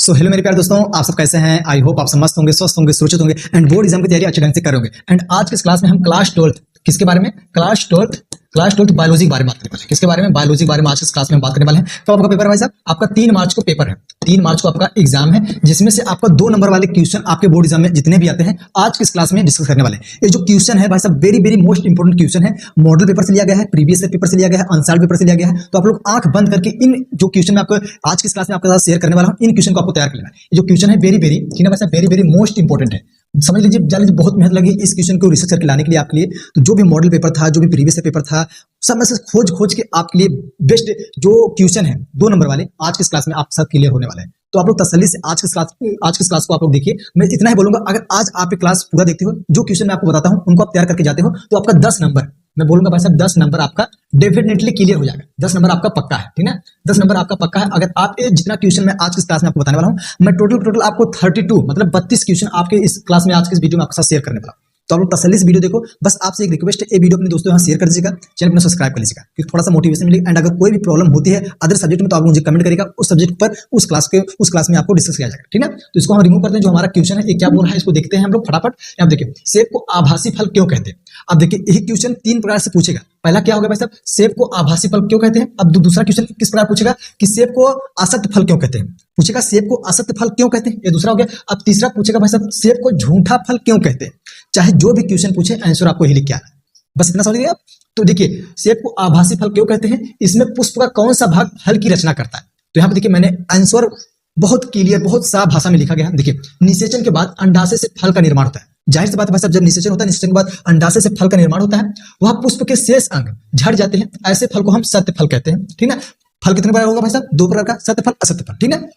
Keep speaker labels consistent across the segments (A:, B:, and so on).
A: So hello मेरे प्यारे दोस्तों, आप सब कैसे हैं? आई होप आप सब मस्त होंगे, स्वस्थ होंगे, सुरक्षित होंगे एंड बोर्ड एग्जाम की तैयारी अच्छे ढंग से कर रहे होंगे। एंड आज के इस क्लास में हम क्लास 12 किसके बारे में? क्लास 12 बायोलॉजी के बारे में बात करने वाले हैं। किसके बारे में? बायोलॉजी के बारे में आज इस क्लास में हम बात करने वाले हैं। तो आपका पेपर है भाई साहब, आपका 3 मार्च को पेपर है, 3 मार्च को आपका एग्जाम है, जिसमें से आपका 2 नंबर वाले क्वेश्चन आपके बोर्ड एग्जाम में जितने भी आते हैं आज की इस क्लास में डिस्कस करने वाले हैं। ये जो क्वेश्चन है भाई साहब, very very most important question है। मॉडल पेपर से लिया गया है, प्रीवियस ईयर पेपर से लिया गया है, अनसॉल्व पेपर से लिया गया है। तो आप लोग आंख बंद करके इन जो क्वेश्चन में आपको आज की इस क्लास में आपके साथ शेयर करने वाला हूं, इन क्वेश्चन को आपको तैयार कर लेना है। ये जो क्वेश्चन है वेरी वेरी ठीक है भाई साहब, वेरी वेरी मोस्ट इंपोर्टेंट है। समझ लीजिए, जान लीजिए, बहुत मेहनत लगी इस क्वेश्चन को रिसर्च करके लाने के लिए आपके लिए। तो जो भी मॉडल पेपर था, जो भी प्रीवियस पेपर था, सब में से खोज के आपके लिए बेस्ट जो क्वेश्चन है 2 नंबर वाले आज की इस क्लास में आप सब क्लियर होने वाले हैं। तो आप लोग तसल्ली से आज की इस क्लास को आप लोग देखिए। मैं इतना ही बोलूंगा, अगर आज आप ये क्लास पूरा देखते हो, जो क्वेश्चन मैं आपको बताता हूं उनको आप तैयार करके जाते हो, तो आपका 10 नंबर, मैं बोलूंगा भाई साहब 10 नंबर आपका डेफिनेटली क्लियर हो जाएगा। 10 नंबर आपका पक्का है, ठीक है? 10 नंबर आपका पक्का है। अगर आप जितना क्वेश्चन मैं आज की क्लास में आपको बताने वाला हूं, मैं टोटल आपको 32 मतलब 32 क्वेश्चन आपके इस क्लास में आज के इस वीडियो में आपके साथ शेयर करने वाला हूं। तो आप लोग तसल्ली से वीडियो देखो। बस आपसे एक रिक्वेस्ट है, ये वीडियो अपने दोस्तों यहाँ शेयर कर दीजिएगा, चैनल को सब्सक्राइब कर लीजिएगा, क्योंकि थोड़ा सा मोटिवेशन मिलेगा। एंड अगर कोई भी प्रॉब्लम होती है अदर सब्जेक्ट में, तो आप मुझे कमेंट करेगा, उस सब्जेक्ट पर उस क्लास में आपको डिस्कस किया जाएगा, ठीक है? तो इसको हम रिमूव करते हैं। जो हमारा क्वेश्चन है ये क्या बोल रहा है, इसको देखते हैं हम लोग फटाफट। आप देखिए, सेब को आभासी फल क्यों कहते हैं? अब देखिए, यही क्वेश्चन 3 प्रकार से पूछेगा। पहला क्या होगा भाई साहब, सेब को आभासी फल क्यों कहते हैं। अब दूसरा क्वेश्चन किस प्रकार पूछेगा कि सेब को असत्य फल क्यों कहते हैं, पूछेगा सेब को असत्य फल क्यों कहते हैं, ये दूसरा हो गया। अब तीसरा पूछेगा भाई साहब, सेब को झूठा फल क्यों कहते हैं। चाहे जो भी क्वेश्चन पूछे, आंसर आपको ही लिख के आना है, बस इतना समझ गए आप। तो देखिए, सेब को आभासी फल क्यों कहते हैं, इसमें पुष्प का कौन सा भाग फल की रचना करता है। तो यहाँ पे देखिए, मैंने आंसर बहुत क्लियर, बहुत साफ भाषा में लिखा गया है। देखिए, निषेचन के बाद अंडाशय से फल का निर्माण होता है। जाहिर सी बात है भाई साहब, जब निषेचन होता है, निषेचन के बाद अंडाशय से फल का निर्माण होता है, वह पुष्प के शेष अंग झड़ जाते हैं। ऐसे फल को हम सत्य फल कहते हैं, ठीक है? फल कितने प्रकार होगा भाई साहब? 2 प्रकार का, सत्य फल, असत्य फल, ठीक है?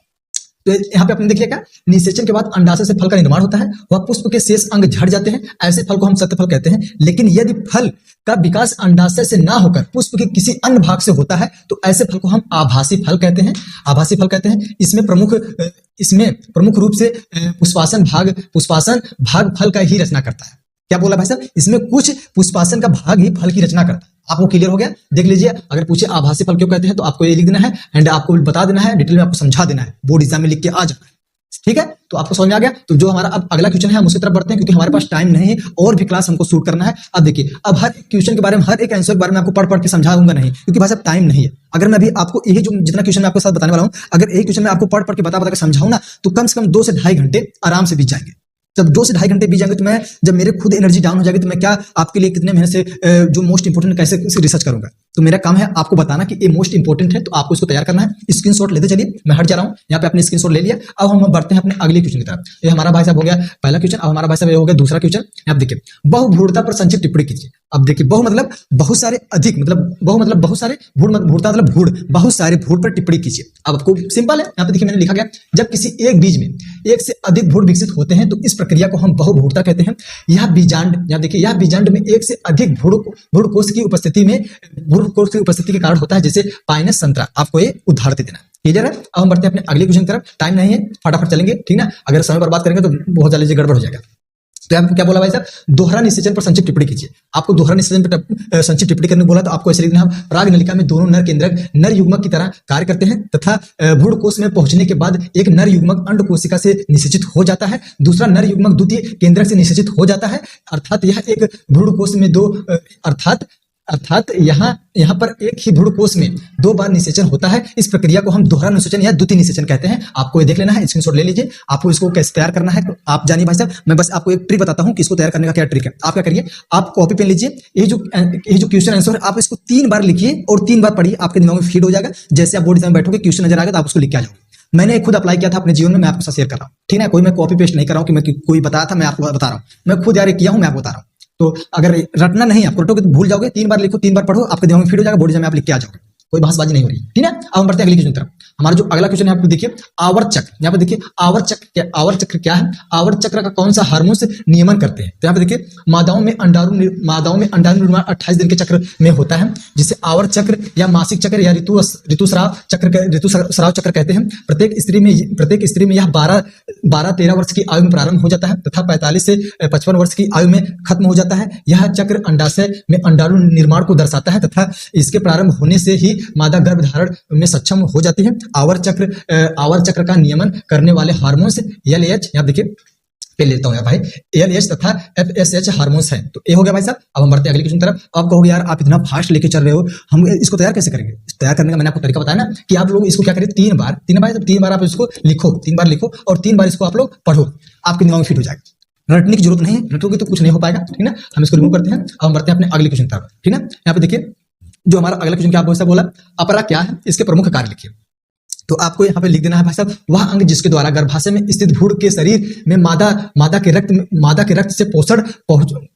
A: तो यहाँ पे आपने देखिए क्या, निषेचन के बाद अंडाशय से फल का निर्माण होता है, वह पुष्प के शेष अंग झड़ जाते हैं, ऐसे फल को हम सत्य फल कहते हैं। लेकिन यदि फल का विकास अंडाशय से ना होकर पुष्प के किसी अन्य भाग से होता है, तो ऐसे फल को हम आभासी फल कहते हैं। आभासी फल कहते हैं। इसमें प्रमुख रूप से पुष्पासन भाग फल का ही रचना करता है। क्या बोला भाई साहब? इसमें कुछ पुष्पासन का भाग ही फल की रचना करता है। आपको क्लियर हो गया? देख लीजिए, अगर पूछे आभासी फल क्यों कहते हैं, तो आपको ये लिख देना है एंड आपको बता देना है, डिटेल में आपको समझा देना है, बोर्ड एग्जाम में लिख के आ जाना है, ठीक है? तो आपको समझ में आ गया। तो जो हमारा अब अगला क्वेश्चन है, हम उसकी तरफ बढ़ते हैं, क्योंकि हमारे पास टाइम नहीं है और भी क्लास हमको शूट करना है। अब देखिए, अब हर क्वेश्चन के बारे में, हर एक आंसर के बारे में आपको पढ़ के समझाऊंगा नहीं, क्योंकि भाई साहब टाइम नहीं है। अगर मैं अभी आपको यही जो जितना क्वेश्चन मैं आपके साथ बताने वाला हूं, अगर यही क्वेश्चन मैं आपको पढ़ के बता के समझाऊं ना, तो कम से कम 2 से 2.5 घंटे आराम से बीत जाएंगे। जब 2 से 2.5 घंटे बीत जाएंगे, तो मैं जब मेरे खुद एनर्जी डाउन हो जाएगी, तो मैं क्या आपके लिए कितने मेहनत से जो मोस्ट इंपोर्टेंट कैसे रिसर्च करूंगा। तो मेरा काम है आपको बताना कि ये मोस्ट इंपोर्टेंट है, तो आपको इसको तैयार करना है। स्क्रीनशॉट लेते चलिए, मैं हट जा रहा हूं, यहाँ पे आपने स्क्रीनशॉट ले लिया। अब हम बढ़ते हैं अपने अगले क्वेश्चन की तरफ। ये हमारा भाई साहब हो गया पहला क्वेश्चन, अब हमारा भाई साहब ये हो गया दूसरा क्वेश्चन। आप देखिए, बहुभूरता पर संक्षिप्त टिप्पणी कीजिए। अब देखिए, बहु मतलब बहुत सारे, अधिक मतलब बहु मतलब बहुत सारे, भूरता मतलब भूड़, बहुत सारे भूड़ पर टिप्पणी कीजिए। अब आपको सिंपल है, यहाँ पे देखिए मैंने लिखा गया, जब किसी एक बीज में एक से अधिक भूड़ विकसित होते हैं, तो इस प्रक्रिया को हम बहुभूरता कहते हैं। यह बीजांड, यहाँ देखिए, यह बीजांड में एक से अधिक भ्रूण कोश की उपस्थिति के कारण होता है, जैसे पाइनस संतरा। आपको ये उदाहरण देना है, क्लियर है? अब हम बढ़ते हैं अपने अगले क्वेश्चन की तरफ। टाइम नहीं है, फटाफट चलेंगे, ठीक ना? अगर समय बर्बाद करेंगे तो बहुत जल्दी गड़बड़ हो जाएगा। तो आपको क्या बोला भाई साहब, दोहरा निषेचन पर संक्षिप्त टिप्पणी कीजिए। आपको दोहरा निषेचन पर संक्षिप्त टिप्पणी करने को बोला, तो आपको ऐसे लिखना है, राग नलिका में दोनों नर केंद्रक नर युग्मक की तरह कार्य करते हैं, तथा भ्रूण कोश में पहुंचने के बाद एक नर युग्मक अंड कोशिका से निषेचित हो जाता है, दूसरा नर युग्मक द्वितीय केंद्रक से निषेचित हो जाता है। अर्थात यह एक भ्रूण कोश में अर्थात यहाँ पर एक ही भ्रूण कोश में 2 बार निषेचन होता है। इस प्रक्रिया को हम दोहरा निषेचन या द्वितीय निषेचन कहते हैं। आपको ये देख लेना है, स्क्रीनशॉट ले लीजिए। आपको इसको कैसे तैयार करना है आप जानिए भाई साहब। मैं बस आपको एक ट्रिक बताता हूँ कि इसको तैयार करने का क्या ट्रिक है। आप क्या करिए, आप कॉपी पेन लीजिए, ये जो क्वेश्चन आंसर है, आप इसको 3 बार लिखिए और 3 बार पढ़िए, आपके दिमाग में फीड हो जाएगा। जैसे आप बोर्ड एग्जाम में बैठोगे, क्वेश्चन नजर आएगा तो आप उसको लिख के आ जाओगे। मैंने खुद अप्लाई किया था अपने जीवन में, मैं आपके साथ शेयर कर रहा हूँ, ठीक है? कोई मैं कॉपी पेस्ट नहीं कर रहा हूँ कि मैं कोई बताया था मैं आपको बता रहा हूँ, मैं खुद यार किया हूँ, मैं आपको बता रहा हूँ। तो अगर रटना नहीं, आप रटोगे तो भूल जाओगे। 3 बार लिखो, 3 बार पढ़ो, आपके दिमाग में फिट हो जाएगा, बोर्ड एग्जाम में आप लिख के आ जाओगे, कोई बहसबाजी नहीं हो रही, ठीक है? अब हम बढ़ते हैं अगले क्वेश्चन की तरफ। हमारा जो अगला क्वेश्चन है, आपको देखिए, आवर्त चक्र। यहाँ पे देखिए, आवर्त चक्र क्या है? आवर्त चक्र का कौन सा हार्मोन से नियमन करते हैं? तो यहाँ पे देखिए, मादाओं में अंडाणु निर्माण 28 दिन के चक्र में होता है, जिसे आवर्त चक्र या मासिक चक्र या ऋतुस्राव चक्र कहते हैं। प्रत्येक स्त्री में यह 12-13 वर्ष की आयु में प्रारंभ हो जाता है, तथा 45 से 55 वर्ष की आयु में खत्म हो जाता है। यह चक्र अंडाशय में अंडाणु निर्माण को दर्शाता है, तथा इसके प्रारंभ होने से ही मादा गर्भधारण में सक्षम हो जाती है। आवर चक्र का नियमन करने वाले हार्मोन्स LH, यहाँ देखिए पे लेता हूं यार भाई, LH तथा FSH हार्मोन्स हैं। तो ये हो गया भाई साहब। अब हम बढ़ते हैं अगले क्वेश्चन की तरफ। आप कहोगे यार आप इतना फास्ट लेके चल रहे हो, हम इसको तैयार कैसे करेंगे? तैयार करने का मैंने आपको तरीका बताया ना कि आप लोग इसको क्या करें, तीन बार आप इसको लिखो, 3 बार लिखो और 3 बार इसको आप लोग पढ़ो, आपके दिमाग में फिट हो जाएगा। रटने की जरूरत नहीं है, रटोगे तो कुछ नहीं हो पाएगा, ठीक ना। हम इसको रिमूव करते हैं। अब हम बढ़ते हैं अपने अगले क्वेश्चन की तरफ, ठीक ना। यहाँ पे देखिए जो हमारा अगला क्वेश्चन क्या आपको बोला, अपरा क्या है, इसके प्रमुख कार्य लिखिए। तो आपको यहाँ पे लिख देना है भाई साहब, वह अंग जिसके द्वारा गर्भाशय में स्थित भ्रूण के शरीर में मादा के रक्त से पोषण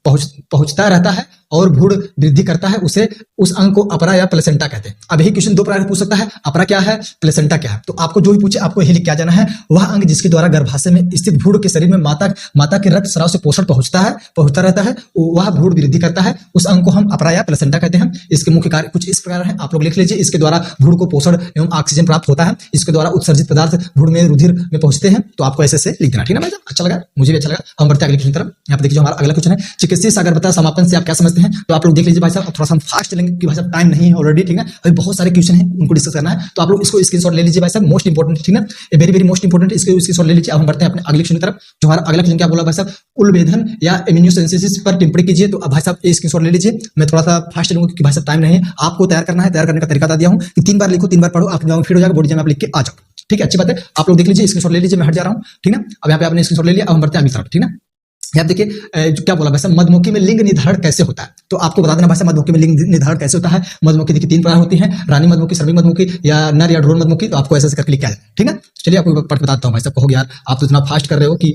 A: पहुंचता रहता है और भ्रूण वृद्धि करता है, उस अंग को अपरा या प्लेसेंटा कहते हैं। अब यही क्वेश्चन 2 प्रकार पूछ सकता है, अपरा क्या है, प्लेसेंटा क्या है। तो आपको जो भी पूछे आपको यही लिख के आ जाना है, वह अंग जिसके द्वारा गर्भाशय में स्थित भ्रूण के शरीर में माता के रक्त स्राव से पोषण पहुंचता रहता है, वह भ्रूण वृद्धि करता है, उस अंग को हम अपरा या प्लेसेंटा कहते हैं। इसके मुख्य कार्य कुछ इस प्रकार है, आप लोग लिख लीजिए। इसके द्वारा भ्रूण को पोषण एवं ऑक्सीजन प्राप्त होता है, इसके द्वारा उत्सर्जित पदार्थ भ्रूण में रुधिर में पहुंचते हैं। तो आपको ऐसे लिख देना, ठीक है ना। अच्छा लगा, मुझे भी अच्छा लगा। हम बढ़ते हैं अगले क्वेश्चन की तरफ। यहाँ पे देखिए जो हमारा अगला क्वेश्चन है, चिकित्सीय सागरपता समापन से आप क्या समझते हैं। तो आप लोग देख लीजिए भाई साहब, थोड़ा सा हम फास्ट चलेंगे कि भाई साहब टाइम नहीं है ऑलरेडी, ठीक है। अभी बहुत सारे क्वेश्चन हैं उनको डिस्कस करना है, तो आप लोग इसको स्क्रीनशॉट ले लीजिए भाई साहब, मोस्ट इंपोर्टेंट, ठीक है, वेरी वेरी मोस्ट इंपोर्टेंट, इसको स्क्रीनशॉट ले लीजिए। अब हम बढ़ते हैं अपने अगले क्वेश्चन की तरफ। जो हमारा अगला क्वेश्चन क्या बोला भाई साहब, उलभेदन या इम्यूनोसेंसिस पर टिप्पणी कीजिए। तो भाई साहब ये स्क्रीनशॉट ले लीजिए, मैं थोड़ा सा फास्ट चलूंगा क्योंकि भाई साहब टाइम नहीं है, आपको तैयार करना है। तैयार करने का तरीका बता दिया हूं कि 3 बार लिखो, 3 बार पढ़ो, आपके दिमाग में फिट हो जाएगा, बोर्ड एग्जाम में आप लिख के आ जाओ, ठीक है। अच्छी बात है, आप लोग देख लीजिए, स्क्रीनशॉट ले लीजिए, मैं हट जा रहा हूं, ठीक ना। अब यहाँ पे आपने स्क्रीनशॉट ले लिया। अब हम बढ़ते हैं अगली तरफ, ठीक ना। यहाँ देखिए क्या बोला भाई साहब, मधुमक्खी में लिंग निर्धारण कैसे होता है। तो आपको बता देना भाई साहब, मधुमक्खी में लिंग निर्धारण कैसे होता है। मधुमक्खी देखिए 3 प्रकार होती है, रानी मधुमक्खी, श्रमिक मधुमक्खी या नर या ड्रोन मधुमक्खी। तो आपको ऐसे करके लिखा है, ठीक है। चलिए आपको पढ़ के बताता हूँ भाई साहब, कहोगे यार आप तो इतना फास्ट कर रहे हो कि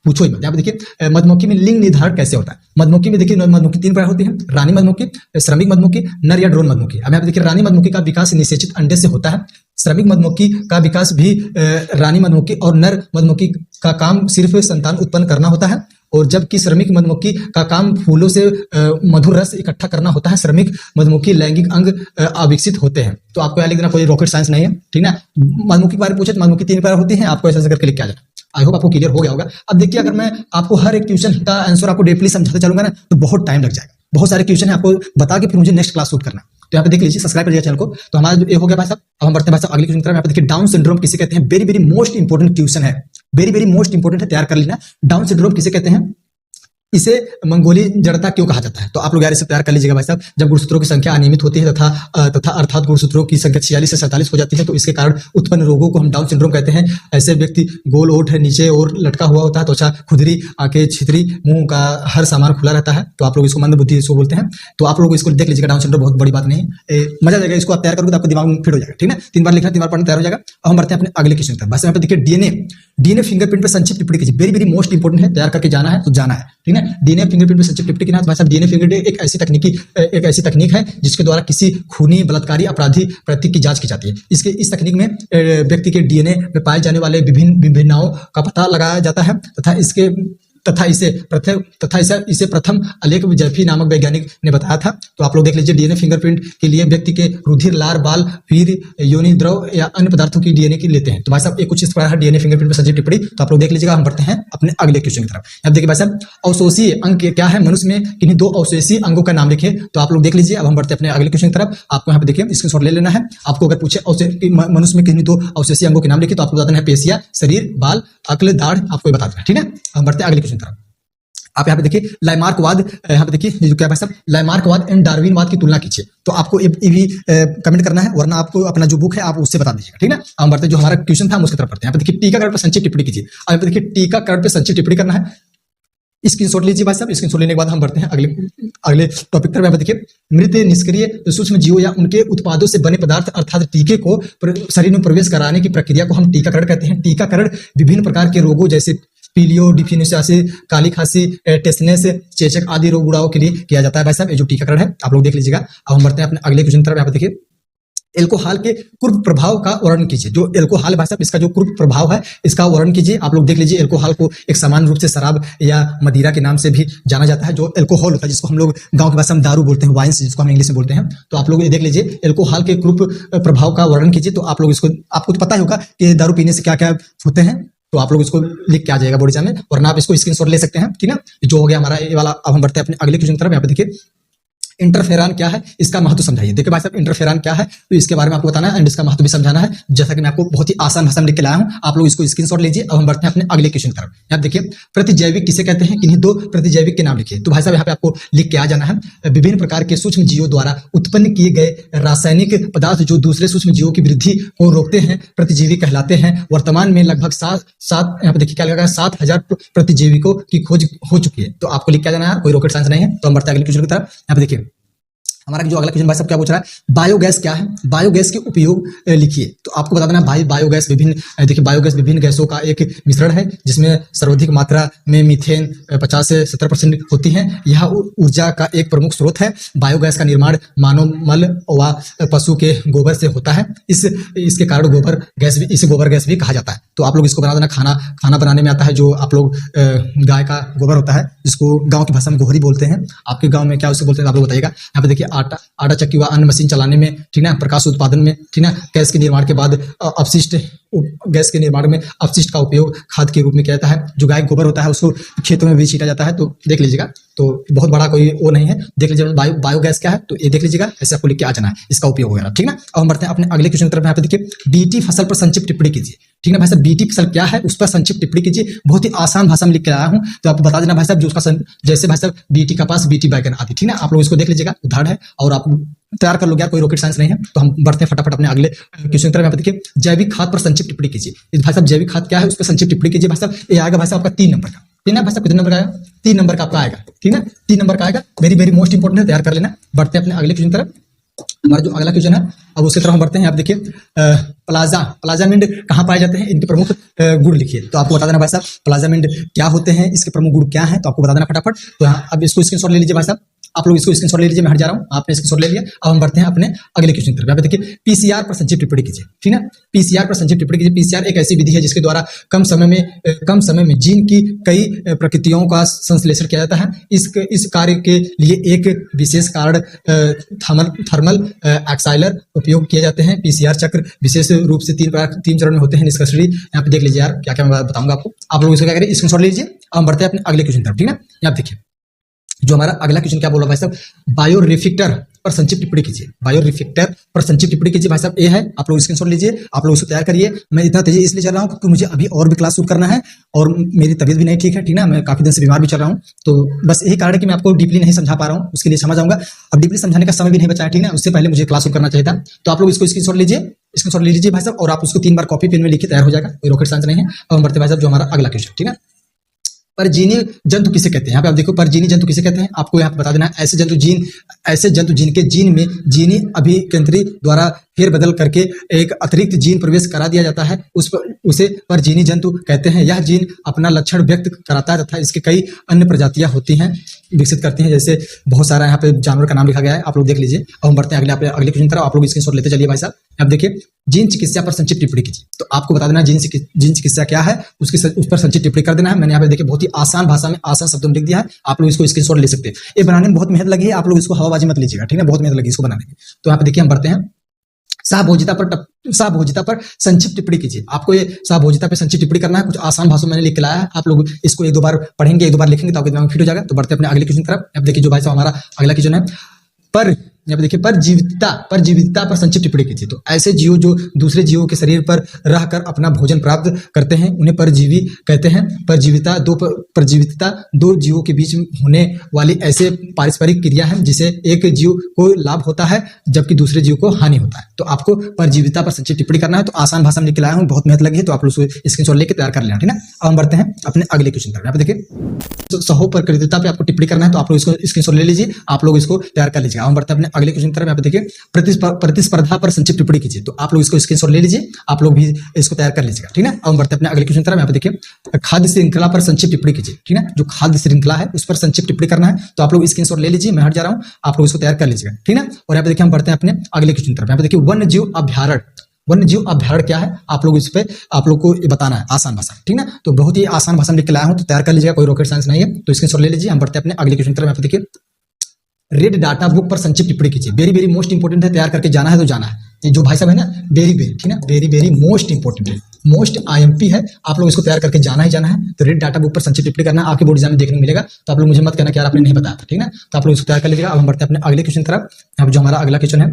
A: पूछो ही मत। यहाँ पे देखिए मधुमक्खी में लिंग निर्धारण कैसे होता है। मधुमक्खी में देखिए मधुमक्खी 3 प्रकार होती है, रानी मधुमक्खी, श्रमिक मधुमक्खी, नर या ड्रोन मधुमक्खी। अब यहाँ पे देखिए रानी मधुमक्खी का विकास निषेचित अंडे से होता है, श्रमिक मधुमक्खी का विकास भी रानी मधुमक्खी और नर मधुमक्खी का काम सिर्फ संतान उत्पन्न करना होता है, और जबकि श्रमिक मधुमक्खी का काम फूलों से मधुर रस इकट्ठा करना होता है। श्रमिक मधुमक्खी लैंगिक अंग अविकसित होते हैं। तो आपको यहाँ लिख देना, कोई रॉकेट साइंस नहीं है, ठीक ना। मधुमक्खी के बारे में पूछे तो मधुमक्खी 3 प्रकार होती है, आपको ऐसा करके लिख के आ जाना। आई होप आपको क्लियर हो गया होगा। अब देखिए अगर मैं आपको हर एक क्वेश्चन का आंसर आपको डीपली समझाते चलूंगा ना तो बहुत टाइम लग जाएगा। बहुत सारे क्वेश्चन है, आपको बता के फिर मुझे नेक्स्ट क्लास शूट करना। तो यहाँ पे देख लीजिए, सब्सक्राइब करिए चैनल को। तो हमारा जो ये हो गया भाई साहब। अब हम बढ़ते हैं भाई साहब अगले क्वेश्चन की तरफ। यहाँ पे देखिए डाउन सिंड्रोम किसे कहते हैं, very very most important question है, वेरी वेरी मोस्ट इंपोर्टेंट है, तैयार कर लेना। डाउन सिंड्रोम किसे कहते हैं, इसे मंगोली जड़ता क्यों कहा जाता है। तो आप लोग यार इसे तैयार कर लीजिएगा भाई साहब। जब गुणसूत्रों की संख्या अनियमित होती है तथा अर्थात गुणसूत्रों की संख्या 46 से 47 हो जाती है, तो इसके कारण उत्पन्न रोगों को हम डाउन सिंड्रोम कहते हैं। ऐसे व्यक्ति गोल ओठ है नीचे और लटका हुआ होता है, त्वचा खुदरी, आंखें छितरी, मुंह का हर सामान खुला रहता है। तो आप लोग इसको मंद बुद्धि इसको बोलते हैं। तो आप लोग इसको देख लीजिएगा, डाउन सिंड्रोम बहुत बड़ी बात नहीं है, मजा जाएगा। इसको आप तैयार करोगे तो आपको दिमाग में फिट हो जाएगा, ठीक है। 3 बार लिखना, 3 बार पढ़ना, तैयार हो जाएगा। अब हम बढ़ते हैं अपने अगले क्वेश्चन तक। बस यहाँ पे देखिए डीएनए फिंगरप्रिंट पे संक्षिप्त टिप्पणी कीजिए, वेरी वेरी मोस्ट इंपोर्टेंट है, तैयार करके जाना है तो जाना है, ठीक है। डीएनए फिंगरप्रिंट पे संक्षिप्त टिप्पणी भाई साहब। डीएनए फिंगरप्रिंट एक ऐसी तकनीक है जिसके द्वारा किसी खूनी बलात्कारी अपराधी प्रतीक की जांच की जाती है। इस तकनीक में व्यक्ति के डीएनए में पाए जाने वाले विभिन्न विभिन्नताओं का पता लगाया जाता है तथा इसे प्रथम अलेख जैफी नामक वैज्ञानिक ने बताया था। तो आप लोग देख लीजिए, डीएनए फिंगरप्रिंट के लिए व्यक्ति के रुधिर, लार, बाल, वीर, योनि द्रव या अन्य पदार्थों की डीएनए की लेते हैं। तो भाई साहब ये कुछ इस प्रकार है डीएनए फिंगरप्रिंट में संक्षिप्त टिप्पणी। तो आप लोग देख लीजिएगा। हम बढ़ते हैं अपने अगले क्वेश्चन की तरफ। अब देखिए भाई साहब, अवशोषीय अंग क्या है, मनुष्य में किन्हीं 2 अवशोषीय अंगों का नाम लिखिए। तो आप लोग देख लीजिए। अब हम बढ़ते हैं अपने अगले क्वेश्चन की तरफ। आपको यहाँ पे देखिए स्क्रीनशॉट ले लेना है। आपको अगर पूछे मनुष्य में किन्हीं 2 अवशोषीय अंगों के नाम लिखिए तो आपको बता देना है पेशिया, शरीर, बाल, अक्ल, दाढ़, आपको बता देना, ठीक है। हम बढ़ते हैं अगले क्वेश्चन की तरफ। आप यहाँ पे देखिए लाइमार्कवाद, यहाँ पे देखिए जो क्या भाई साहब, लाइमार्कवाद एंड डार्विनवाद की तुलना कीजिए। तो आपको ये भी कमेंट करना है, वरना आपको अपना जो बुक है आप उससे बता दीजिएगा, ठीक है। हम बढ़ते जो हमारा क्वेश्चन था हम उसकी तरफ पढ़ते हैं। यहाँ पे देखिए टीकाकरण पर संक्षिप्त टिप्पणी कीजिए। अब यहाँ पे देखिए टीकाकरण पर संक्षिप्त टिप्पणी करना है, स्क्रीनशॉट लीजिए भाई साहब। स्क्रीनशॉट लेने के बाद हम बढ़ते हैं अगले टॉपिक पर। यहाँ पे देखिए मृत निष्क्रिय सूक्ष्म जीवों या उनके उत्पादों से बने पदार्थ अर्थात टीके को शरीर में प्रवेश कराने की प्रक्रिया को हम टीकाकरण कहते हैं। टीकाकरण विभिन्न प्रकार के रोगों जैसे पीलियो, डिफिनियासिस, काली खांसी, टेटनस, चेचक आदि रोग गुड़ाओं के लिए किया जाता है भाई साहब। ये जो टीकाकरण है आप लोग देख लीजिएगा। अब हम बढ़ते हैं अपने अगले क्वेश्चन की तरफ। यहाँ पे देखिए एल्कोहल के कुर्ब प्रभाव का वर्णन कीजिए। जो एल्कोहल भाई साहब, इसका जो कुर्ब प्रभाव है इसका वर्णन कीजिए। आप लोग देख लीजिए, एल्कोहल को एक सामान्य रूप से शराब या मदिरा के नाम से भी जाना जाता है। जो एल्कोहल होता है जिसको हम लोग गांव की भाषा में दारू बोलते हैं, वाइन्स जिसको हम इंग्लिश में बोलते हैं। तो आप लोग ये देख लीजिए, एल्कोहल के कुर्ब प्रभाव का वर्णन कीजिए। तो आप लोग इसको, आपको तो पता ही होगा कि दारू पीने से क्या क्या होते हैं, तो आप लोग इसको लिख के आ जाएगा बोर्ड एग्जाम में, वरना आप इसको स्क्रीनशॉट ले सकते हैं, ठीक है। जो हो गया हमारा ये वाला। अब हम बढ़ते हैं अपने अगले क्वेश्चन की तरफ। यहाँ पे देखिए इंटरफेरॉन क्या है, इसका महत्व समझाइए। देखिए भाई साहब, इंटरफेरॉन क्या है तो इसके बारे में आपको बताना है एंड इसका महत्व भी समझाना है, जैसा कि मैं आपको बहुत ही आसान भाषा में लिख के लाया हूं। आप लोग इसको स्क्रीनशॉट लीजिए। अब हम बढ़ते हैं अपने अगले क्वेश्चन की तरफ। यहाँ देखिए, प्रतिजैविक किसे कहते हैं, किन्हीं 2 प्रतिजैविक के नाम लिखिए। तो भाई साहब यहाँ पे आपको लिख के आ जाना है, विभिन्न प्रकार के सूक्ष्म जीवों द्वारा उत्पन्न किए गए रासायनिक पदार्थ जो दूसरे सूक्ष्म जीवों की वृद्धि को रोकते हैं प्रतिजीवी कहलाते हैं। वर्तमान में लगभग 7 यहाँ पे देखिए क्या लगा, 7,000 प्रतिजीविकों की खोज हो चुकी है। तो आपको लिख के आ जाना है, कोई रॉकेट साइंस नहीं है। तो हम बढ़ते हैं अगले क्वेश्चन की तरफ। यहाँ पे देखिए हमारा जो अगला क्वेश्चन भाई साहब क्या पूछ रहा है, बायोगैस क्या है, बायोगैस के उपयोग लिखिए। तो आपको बता देना भाई, बायोगैस विभिन्न देखिए बायोगैस विभिन्न गैसों का एक मिश्रण है जिसमें सर्वाधिक मात्रा में मीथेन 50 से 70% होती है। यह ऊर्जा का एक प्रमुख स्रोत है। बायोगैस का निर्माण मानव मल व पशु के गोबर से होता है। इसके कारण इसे गोबर गैस भी कहा जाता है। तो आप लोग इसको बना देना, खाना बनाने में आता है जो आप लोग गाय का गोबर होता है, जिसको गाँव की भाषा में गोहरी बोलते हैं। आपके गाँव में क्या उसे बोलते हैं आप लोग बताइएगा। यहाँ पे देखिए आटा चक्की व अन्य मशीन चलाने में, ठीक ना, प्रकाश उत्पादन में, ठीक ना, गैस के निर्माण के बाद गैस के निर्माण में अपशिष्ट का उपयोग खाद के रूप में किया जाता है। जो गाय गोबर होता है उसको खेतों में भी छीटा जाता है। तो देख लीजिएगा, तो बहुत बड़ा कोई वो नहीं है, देख लीजिएगा बायोगैस क्या है तो ये देख लीजिएगा, ऐसे आपको लिख के आ जाना है इसका उपयोग वगैरह, ठीक ना। अब हम बढ़ते हैं अपने अगले क्वेश्चन की तरफ। यहाँ पे देखिए, बीटी फसल पर संक्षिप्त टिप्पणी कीजिए, ठीक ना भाई साहब। बीटी फसल क्या है उस पर संक्षिप्त टिप्पणी कीजिए। बहुत ही आसान भाषा में लिख के आया हूँ, तो आपको बता देना भाई साहब, जो उसका जैसे भाई साहब बीटी कपास, बीटी बैगन आदि, ठीक ना। आप लोग इसको देख लीजिएगा, उदाहरण है और आप तैयार कर लोगे यार, कोई रॉकेट साइंस नहीं है। तो हम बढ़ते हैं फटाफट अपने अगले क्वेश्चन की तरफ। यहाँ पे देखिए, जैविक खाद पर संक्षिप्त टिप्पणी कीजिए। भाई साहब जैविक खाद क्या है उस पर संक्षिप्त टिप्पणी कीजिए। भाई साहब ये आएगा भाई साहब आपका 3 नंबर का, ठीक ना भाई साहब। कितने नंबर का आएगा, 3 नंबर का आपका आएगा, ठीक ना, 3 नंबर का आएगा। वेरी वेरी मोस्ट इंपोर्टेंट है, तैयार कर लेना। बढ़ते हैं अपने अगले क्वेश्चन की तरफ। हमारा जो अगला क्वेश्चन है अब उसकी तरफ हम बढ़ते हैं। आप देखिए, प्लाजामिड कहाँ पाए जाते हैं, इनके प्रमुख गुण लिखिए। तो आपको बता देना भाई साहब, प्लाजामिड क्या होते हैं, इसके प्रमुख गुण क्या है, तो आपको बता देना फटाफट। तो अब इसको स्क्रीनशॉट ले लीजिए भाई साहब, आप लोग इसको स्क्रीनशॉट ले लीजिए, मैं हट जा रहा हूँ, आपने स्क्रीनशॉट ले लिया। अब हम बढ़ते हैं अपने अगले क्वेश्चन की तरफ। यहाँ पे देखिए, पीसीआर पर संक्षिप्त टिप्पणी कीजिए, ठीक ना। पीसीआर पर संक्षिप्त टिप्पणी कीजिए। पीसीआर एक ऐसी विधि है जिसके द्वारा कम समय में जीन की कई प्रकृतियों का संश्लेषण किया जाता है। इस कार्य के लिए एक विशेष कार्ड थर्मल एक्साइलर उपयोग किए जाते हैं। पीसीआर चक्र विशेष रूप से 3 चरण में होते हैं। निष्कर्षणी यहाँ पे देख लीजिए यार, क्या क्या मैं बताऊंगा आपको। आप लोग इसको क्या करें, स्क्रीनशॉट ले लीजिए। अब हम बढ़ते हैं अपने अगले क्वेश्चन की तरफ, ठीक ना। यहाँ देखिए, जो हमारा अगला क्वेश्चन क्या बोला भाई साहब, बायोरिएक्टर पर संक्षिप्त टिप्पणी कीजिए। बायोरिएक्टर पर संक्षिप्त टिप्पणी कीजिए भाई साहब, ये है। आप लोग स्क्रीनशॉट लीजिए, आप लोग इसको तैयार करिए। मैं इतना तेजी इसलिए चल रहा हूँ क्योंकि मुझे अभी और भी क्लास शूट करना है और मेरी तबीयत भी नहीं ठीक है, ठीक ना। मैं काफी दिन से बीमार भी चल रहा हूँ, तो बस यही कारण है कि मैं आपको डीपली नहीं समझा पा रहा हूँ, उसके लिए समझ जाऊंगा। अब डीपली समझाने का समय भी नहीं बचा है, ठीक ना, उससे पहले मुझे क्लास शूट करना चाहिए था। तो आप लोग इसको स्क्रीनशॉट लीजिए, स्क्रीनशॉट ले लीजिए भाई साहब, और आप उसको 3 बार कॉपी पेन में लिखिए, तैयार हो जाएगा, कोई रॉकेट साइंस नहीं है। अब हम बढ़ते भाई साहब जो हमारा अगला क्वेश्चन, ठीक है। परजीवी जंतु किसे कहते हैं, यहाँ पे आप देखो परजीवी जंतु किसे कहते हैं, आपको यहाँ पे बता देना है। ऐसे जंतु जिनके जीन में जीनी अभिकेंद्री द्वारा फेरबदल करके एक अतिरिक्त जीन प्रवेश करा दिया जाता है, उसे परजीवी जंतु कहते हैं। यह जीन अपना लक्षण व्यक्त कराता है तथा इसके कई अन्य प्रजातियां होती हैं, विकसित करती हैं। जैसे बहुत सारा यहाँ पे जानवर का नाम लिखा गया है, आप लोग देख लीजिए। अब हम बढ़ते हैं अगले क्वेश्चन तरफ। आप लोग स्क्रीनशॉट लेते चलिए भाई साहब। अब देखिए, जीन चिकित्सा पर संक्षिप्त टिप्पणी कीजिए। तो आपको बता देना जीन चिकित्सा क्या है, उस पर संक्षिप्त टिप्पणी कर देना है। मैंने यहाँ पे देखिए बहुत ही आसान भाषा में आसान शब्दों में लिख दिया है, आप लोग इसको स्क्रीनशॉट ले सकते हैं। ये बनाने में बहुत मेहनत लगी है, आप लोग इसको हवाबाजी मत लीजिएगा, ठीक है, बहुत मेहनत लगी इसको बनाने में। तो यहाँ पे देखिए हम बढ़ते हैं, सहभोजिता पर संक्षिप्त टिप्पणी कीजिए। आपको ये सहभोजिता पर संक्षिप्त टिप्पणी करना है, कुछ आसान भाषा में मैंने लिख के लाया है। आप लोग इसको 1-2 बार पढ़ेंगे, 1-2 बार लिखेंगे तो आपके दिमाग में फिट हो जाएगा। तो बढ़ते हैं अपने अगले क्वेश्चन तरफ। अब देखिए जो भाई साहब हमारा अगला क्वेश्चन है, यहाँ पे देखिए परजीविता पर संक्षिप्त टिप्पणी कीजिए। तो ऐसे जीव जो दूसरे जीवों के शरीर पर रहकर अपना भोजन प्राप्त करते हैं उन्हें परजीवी कहते हैं। परजीविता दो जीवों के बीच होने वाली ऐसे पारस्परिक क्रिया है जिसे एक जीव को लाभ होता है जबकि दूसरे जीव को हानि होता है। तो आपको परजीविता पर संक्षिप्त टिप्पणी करना है। तो आसान भाषा में लिख के लाया हूँ, बहुत मेहनत लगी है, तो आप लोग स्क्रीनशॉट लेके तैयार कर लेना, ठीक है। अब हम बढ़ते हैं अपने अगले क्वेश्चन पर। यहाँ पे देखिए, तो सहोपकृतता पे आपको टिप्पणी करना है, तो आप लोग इसको स्क्रीनशॉट ले लीजिए, आप लोग इसको तैयार कर लीजिएगा। हम बढ़ते हैं अपने अगले क्वेश्चन की तरफ। यहाँ पे देखिए, प्रतिस्पर्धा पर संक्षिप्त टिप्पणी कीजिए। तो आप लोग इसको स्क्रीनशॉट ले लीजिए, आप लोग भी इसको तैयार कर लीजिएगा, ठीक है। अब हम बढ़ते हैं अपने अगले क्वेश्चन की तरफ। यहाँ पे देखिए, खाद्य श्रृंखला पर संक्षिप्त टिप्पणी कीजिए, ठीक है। जो खाद्य श्रृंखला है उस पर संक्षिप्त टिप्पणी करना है, तो आप लोग स्क्रीनशॉट ले लीजिए, मैं हट जा रहा हूँ, आप लोग इसको तैयार कर लीजिएगा, ठीक है। और यहाँ पे देखिए हम बढ़ते हैं अपने अगले क्वेश्चन की तरफ। यहाँ पे देखिए, वन्य जीव अभ्यारण्य क्या है, आप लोग इस पे आप लोग को बताना है आसान भाषा, ठीक है। तो बहुत ही आसान भाषा में लिख के लाया हूँ, तो तैयार कर लीजिएगा, कोई रॉकेट साइंस नहीं है। तो स्क्रीनशॉट ले लीजिए, हम बढ़ते हैं अपने अगले क्वेश्चन की तरफ। यहाँ पे देखिए, रेड डाटा बुक पर संक्षिप्त टिप्पणी कीजिए। वेरी वेरी मोस्ट इंपोर्टेंट है, तैयार करके जाना है तो जाना है। ये जो भाई साहब है ना, वेरी वेरी, ठीक है, वेरी वेरी मोस्ट इंपॉर्टेंट है, मोस्ट आईएमपी है। आप लोग इसको तैयार करके जाना ही जाना है। तो रीड डाटा बुक पर संक्षिप्त टिप्पणी करना आपके बोर्ड एग्जाम में देखने को मिलेगा। तो आप लोग मुझे मत कहना कि यार आपने नहीं बताया था, ठीक है ना। तो आप लोग इसको तैयार कर लीजिएगा। अब हम बढ़ते हैं अपने अगले क्वेश्चन की तरफ। यहाँ पे जो हमारा अगला क्वेश्चन है,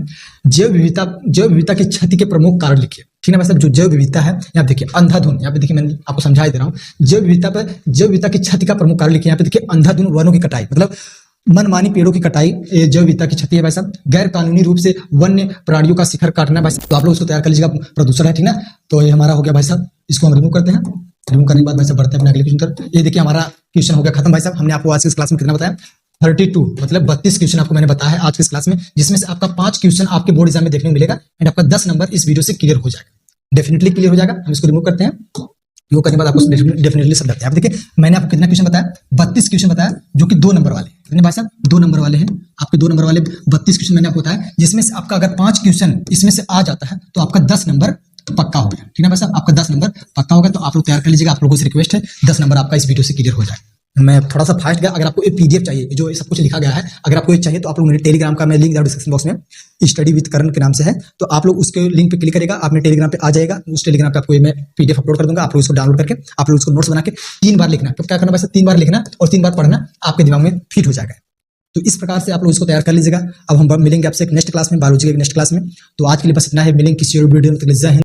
A: जैव विविधता की क्षति के प्रमुख कारण लिखिए, ठीक है ना। जो जैव विविधता है, यहाँ देखिए अंधाधुंध, यहाँ पे देखिए मैंने आपको समझा ही दे रहा हूँ। जैव विविधता की क्षति का प्रमुख कारण लिखिए। यहाँ पे देखिए अंधाधुंध वनों की कटाई, मतलब मनमानी पेड़ों की कटाई जैव विविधता की क्षति है भाई साहब। गैर कानूनी रूप से वन्य प्राणियों का शिखर काटना भाई साहब। तो आप लोग इसको तैयार कर लीजिएगा। प्रदूषण है, ठीक ना। तो ये हमारा हो गया भाई साहब, इसको हम रिमूव करते हैं। रिमूव करने के बाद भाई साहब बढ़ते हैं अपने अगले क्वेश्चन तरफ। ये देखिए हमारा क्वेश्चन हो गया खत्म भाई साहब। हमने आपको आज की क्लास में कितना बताया, 32 मतलब 32 क्वेश्चन आपको मैंने बताया है आज की क्लास में, जिसमें से आपका 5 क्वेश्चन आपके बोर्ड एग्जाम में देखने को मिलेगा एंड आपका 10 नंबर इस वीडियो से क्लियर हो जाएगा, डेफिनेटली क्लियर हो जाएगा। हम इसको रिमूव करते हैं। रिमूव करने के बाद आपको डेफिनेटली सब लगता है। आप देखिए मैंने आपको कितना क्वेश्चन बताया, 32 क्वेश्चन बताया, जो कि 2 नंबर वाले, कितने भाई साहब, 2 नंबर वाले हैं। आपके 2 नंबर वाले 32 क्वेश्चन मैंने आपको बताया, जिसमें से आपका अगर 5 क्वेश्चन इसमें से आ जाता है तो आपका 10 नंबर पक्का हो गया, ठीक है भाई साहब। आपका 10 नंबर पक्का होगा। तो आप लोग तैयार कर लीजिएगा। आप लोगों से रिक्वेस्ट है 10 नंबर आपका इस वीडियो से क्लियर हो जाए। मैं थोड़ा सा फास्ट गया। अगर आपको ये पीडीएफ चाहिए, जो सब कुछ लिखा गया है, अगर आपको ये चाहिए तो आप लोग मेरे टेलीग्राम का मैं लिंक डिस्क्रिप्शन बॉक्स में स्टडी विद करण के नाम से है, तो आप लोग उसके लिंक पे क्लिक करेगा, आप मेरे टेलीग्राम पे आ जाएगा। उस टेलीग्राम पे आपको मैं पीडीएफ अपलोड कर दूंगा। आप लोग इसको डाउनलोड करके आप लोग उसको नोट्स बना के 3 बार लिखना। तो क्या करना वैसे 3 बार लिखना और 3 बार पढ़ना, आपके दिमाग में फिट हो जाएगा। तो इस प्रकार से आप लोग इसको तैयार कर लीजिएगा। अब हम मिलेंगे आपसे एक नेक्स्ट क्लास में, बायोलॉजी के नेक्स्ट क्लास में। तो आज के लिए बस इतना है। मिलेंगे किसी और वीडियो में। जय हिंद।